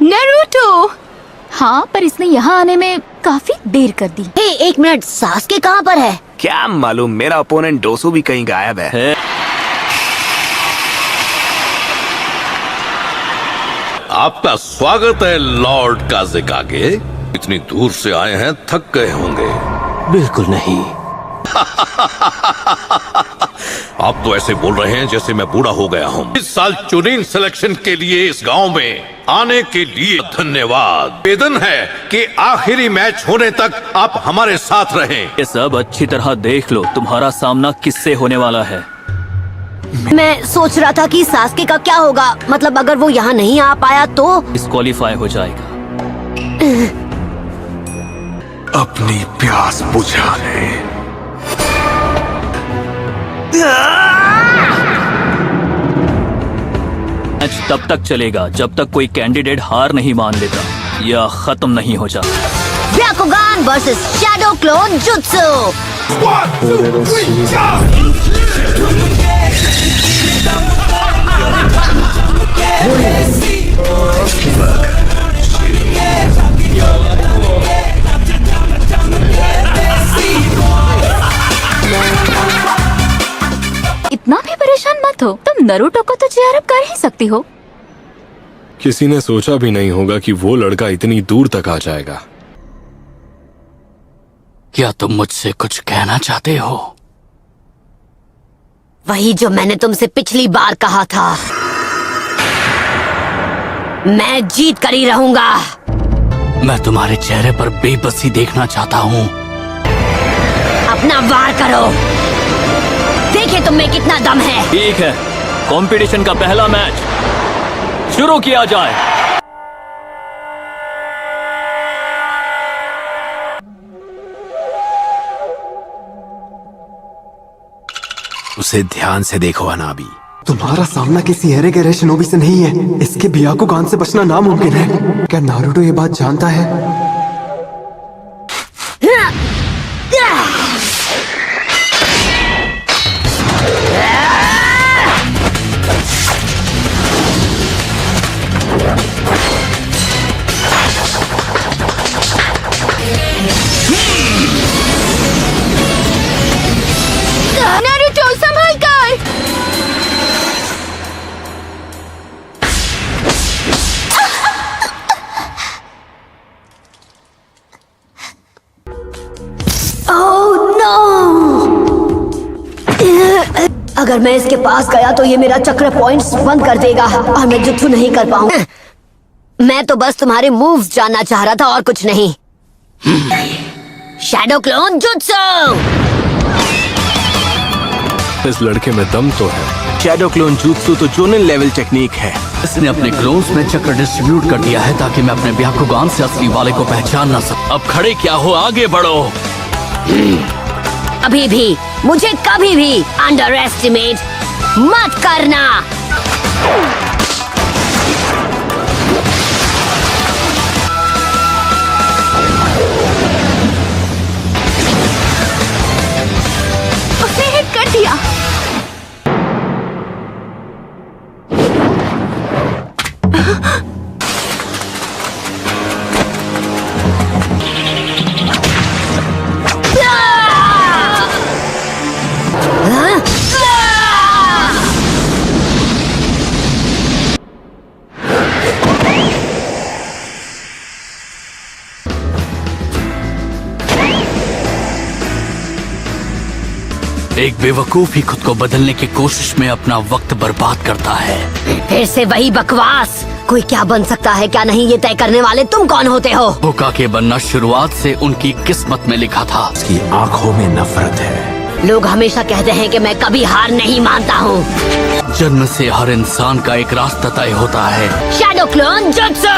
Naruto. हाँ, पर इसने यहाँ आने में काफी देर कर दी। हे, एक मिनट, सास्के कहाँ पर है? क्या मालूम, मेरा ओपोनेंट डोसू भी कहीं गायब है। आपका स्वागत है लॉर्ड काज़ेकागे। इतनी दूर से आए हैं, थक गए होंगे। बिल्कुल नहीं। आप तो ऐसे बोल रहे हैं जैसे मैं बूढ़ा हो गया हूँ। इस साल चुनिंग सिलेक्शन के लिए इस गांव में आने के लिए धन्यवाद। निवेदन है कि आखिरी मैच होने तक आप हमारे साथ रहें। ये सब अच्छी तरह देख लो, तुम्हारा सामना किससे होने वाला है। मैं सोच रहा था कि सास्के का क्या होगा, मतलब अगर वो यहाँ नहीं आ पाया तो डिस्क्वालीफाई हो जाएगा। अपनी प्यास बुझा ले। मैच तब तक चलेगा जब तक कोई कैंडिडेट हार नहीं मान लेता या खत्म नहीं हो जाता। ब्याकुगान वर्सेस शैडो क्लोन जुत्सु। इतना भी परेशान मत हो, तुम नारुतो को तो चीयर अप कर ही सकती हो। किसी ने सोचा भी नहीं होगा कि वो लड़का इतनी दूर तक आ जाएगा। क्या तुम मुझसे कुछ कहना चाहते हो? वही जो मैंने तुमसे पिछली बार कहा था। मैं जीत कर ही रहूंगा। मैं तुम्हारे चेहरे पर बेबसी देखना चाहता हूँ। अपना वार करो, देखिए तुम में कितना दम है। ठीक है, कंपटीशन का पहला मैच शुरू किया जाए। उसे ध्यान से देखो अनाबी। तुम्हारा सामना किसी हेरेगेरे शिनोबी से नहीं है। इसके ब्याकुगान से बचना नामुमकिन है। क्या नारुतो ये बात जानता है? नारुतो संभल कर। Oh no! अगर मैं इसके पास गया तो ये मेरा चक्र पॉइंट्स बंद कर देगा और मैं जुत्सु नहीं कर पाऊंगा। मैं तो बस तुम्हारे मूव्स जानना चाह रहा था और कुछ नहीं। Shadow clone jutsu. इस लड़के में दम तो है। शैडो क्लोन जुत्सु तो जोनिन लेवल टेक्निक है। इसने अपने क्लोन्स में चक्र डिस्ट्रीब्यूट कर दिया है ताकि मैं अपने ब्याकुगान से असली वाले को पहचान ना सकूं। अब खड़े क्या हो, आगे बढ़ो। अभी भी मुझे कभी भी अंडर एस्टिमेट मत करना। उसने हिट कर दिया। एक बेवकूफ ही खुद को बदलने की कोशिश में अपना वक्त बर्बाद करता है। फिर से वही बकवास। कोई क्या बन सकता है क्या नहीं, ये तय करने वाले तुम कौन होते हो? होकागे बनना शुरुआत से उनकी किस्मत में लिखा था। उसकी आंखों में नफरत है। लोग हमेशा कहते हैं कि मैं कभी हार नहीं मानता हूँ। जन्म से हर इंसान का एक रास्ता तय होता है। Shadow clone jutsu.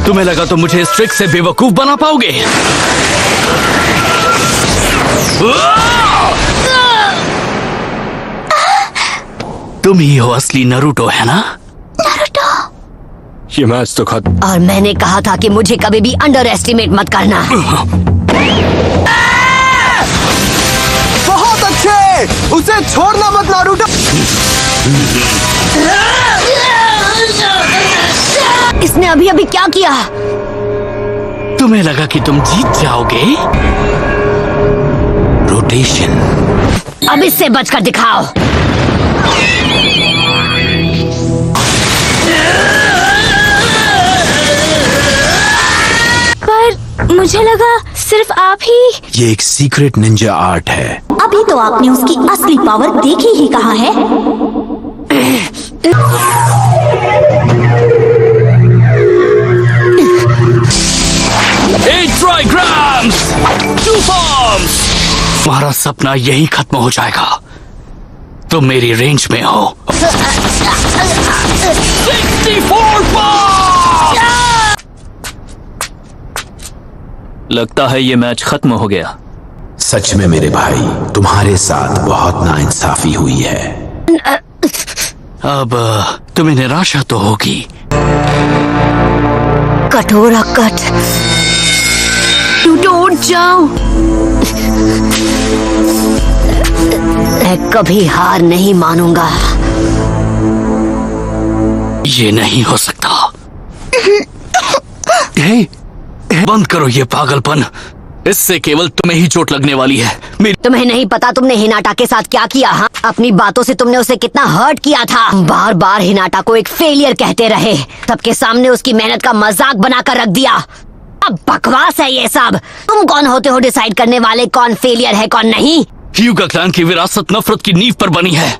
तुम्हें लगा तो मुझे इस ट्रिक से बेवकूफ बना पाओगे? तुम ही हो असली नारुतो, है ना? नारुतो। ये मैच तो खत्म। और मैंने कहा था कि मुझे कभी भी अंडर एस्टिमेट मत करना। बहुत अच्छे, उसे छोड़ना मत नारुतो। इसने अभी अभी क्या किया? तुम्हें लगा कि तुम जीत जाओगे? रोटेशन। अब इससे बचकर दिखाओ। पर मुझे लगा सिर्फ आप ही। ये एक सीक्रेट निंजा आर्ट है। अभी तो आपने उसकी असली पावर देखी ही कहाँ है। ट्राइग्राम्स, 2 फॉर्म्स। तुम्हारा सपना यही खत्म हो जाएगा। तुम मेरी रेंज में हो। 64 फॉर्म्स। लगता है ये मैच खत्म हो गया। सच में मेरे भाई, तुम्हारे साथ बहुत नाइंसाफी हुई है। अब तुम्हें निराशा तो होगी। कठोरा कट, टूटो उठ जाओ। मैं कभी हार नहीं मानूंगा। ये नहीं हो सकता। बंद करो ये पागलपन। इससे केवल तुम्हें ही चोट लगने वाली है। तुम्हें नहीं पता तुमने हिनाटा के साथ क्या किया? हाँ, अपनी बातों से तुमने उसे कितना हर्ट किया था। बार बार हिनाटा को एक फेलियर कहते रहे। सबके सामने उसकी मेहनत का मजाक बनाकर रख दिया। अब बकवास है ये सब। तुम कौन होते हो डिसाइड करने वाले कौन फेलियर है कौन नहीं? ह्यूगा क्लैन की विरासत नफरत की नींव पर बनी है।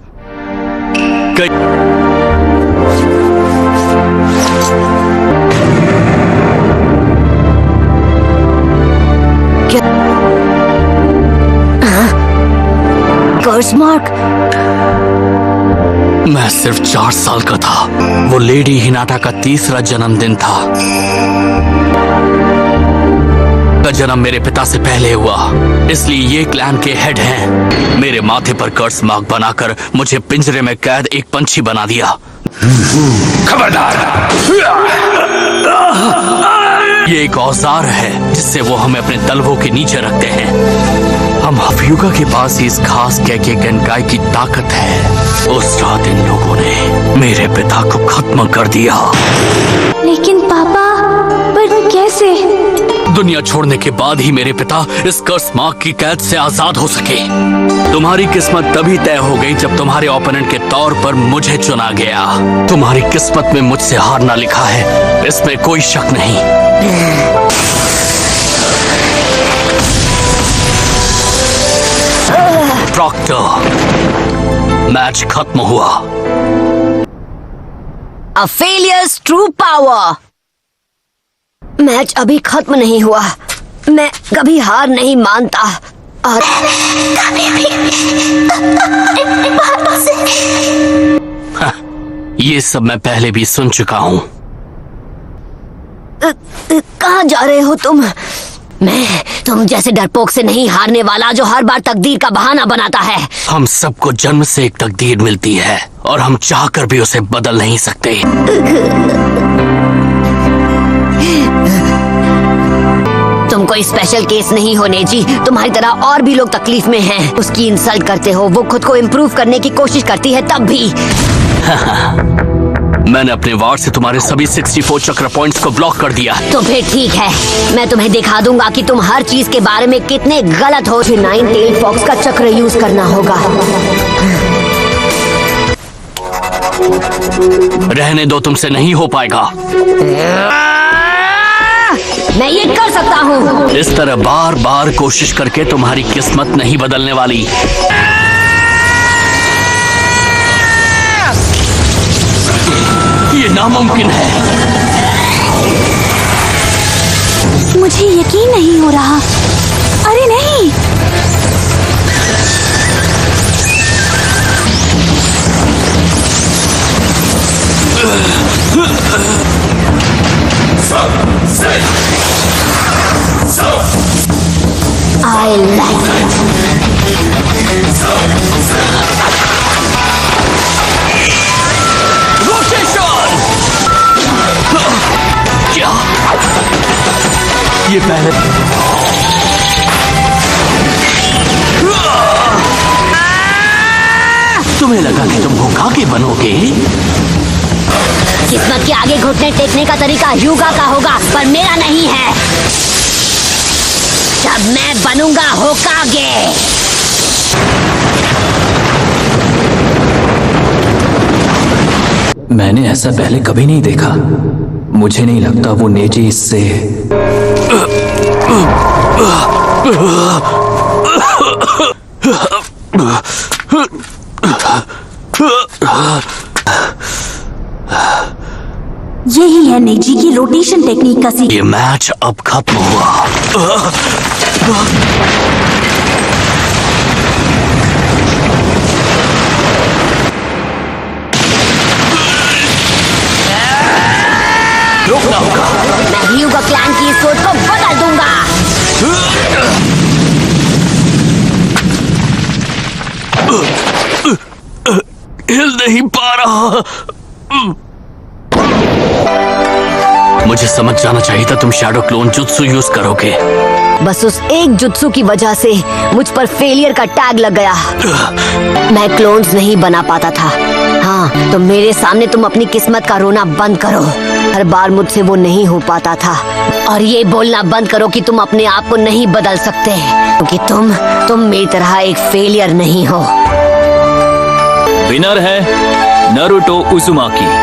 कर्स मार्क। मैं सिर्फ 4 साल का था। वो लेडी हिनाटा का 3रा जन्मदिन था। का जन्म मेरे पिता से पहले हुआ, इसलिए ये क्लैन के हेड हैं। मेरे माथे पर कर्स मार्क बनाकर मुझे पिंजरे में कैद एक पंछी बना दिया। खबरदार! ये एक औजार है जिससे वो हमें अपने तलवों के नीचे रखते हैं। हम ह्यूगा के पास ही इस खास कैके गनकाई की ताकत है। उस रात इन लोगों ने मेरे पिता को खत्म कर दिया। लेकिन पापा, पर कैसे? दुनिया छोड़ने के बाद ही मेरे पिता इस कर्स मार्क की कैद से आजाद हो सके। तुम्हारी किस्मत तभी तय हो गई जब तुम्हारे ओपोनेंट के तौर पर मुझे चुना गया। तुम्हारी किस्मत में मुझसे हारना लिखा है, इसमें कोई शक नहीं। प्रॉक्टर, मैच खत्म हुआ। A failures true power। Match अभी खत्म नहीं हुआ। मैं कभी हार नहीं मानता और कभी भी ये सब मैं पहले भी सुन चुका हूँ। कहाँ जा रहे हो तुम? मैं तुम जैसे डरपोक से नहीं हारने वाला जो हर बार तकदीर का बहाना बनाता है। हम सबको जन्म से एक तकदीर मिलती है और हम चाहकर भी उसे बदल नहीं सकते। तुम कोई स्पेशल केस नहीं हो नेजी। तुम्हारी तरह और भी लोग तकलीफ में हैं। उसकी इंसल्ट करते हो, वो खुद को इम्प्रूव करने की कोशिश करती है तब भी। मैंने अपने वार से तुम्हारे सभी 64 चक्र पॉइंट्स को ब्लॉक कर दिया। तो फिर ठीक है, मैं तुम्हें दिखा दूंगा कि तुम हर चीज के बारे में कितने गलत हो। 9 टेल फॉक्स का चक्र यूज करना होगा। रहने दो, तुमसे नहीं हो पाएगा। मैं ये कर सकता हूँ। इस तरह बार बार कोशिश करके तुम्हारी किस्मत नहीं बदलने वाली। ये नामुमकिन है। मुझे यकीन नहीं हो रहा। अरे नहीं, I like it. रोटेशन! ये पहले तुम्हें लगा कि तुम होकागे बनोगे? किस्मत के आगे घुटने टेकने का तरीका ह्यूगा का होगा, पर मेरा नहीं है। जब मैं बनूंगा होकागे। मैंने ऐसा पहले कभी नहीं देखा। मुझे नहीं लगता वो नेजी इससे यही है नेजी की रोटेशन टेक्निक का ये मैच अब खत्म हुआ। रोकना होगा। मैं ह्यूगा क्लैन की सोच को बदल दूंगा। हिल नहीं पा रहा। मुझे समझ जाना चाहिए था तुम शैडो क्लोन जुत्सु यूज करोगे। बस उस एक जुत्सु की वजह से मुझ पर फेलियर का टैग लग गया। मैं क्लोन्स नहीं बना पाता था। हाँ, तो मेरे सामने तुम अपनी किस्मत का रोना बंद करो। हर बार मुझसे वो नहीं हो पाता था। और ये बोलना बंद करो कि तुम अपने आप को नहीं बदल सकते, क्योंकि तुम मेरी तरह एक फेलियर नहीं हो। विनर है नारुतो उज़ुमाकी।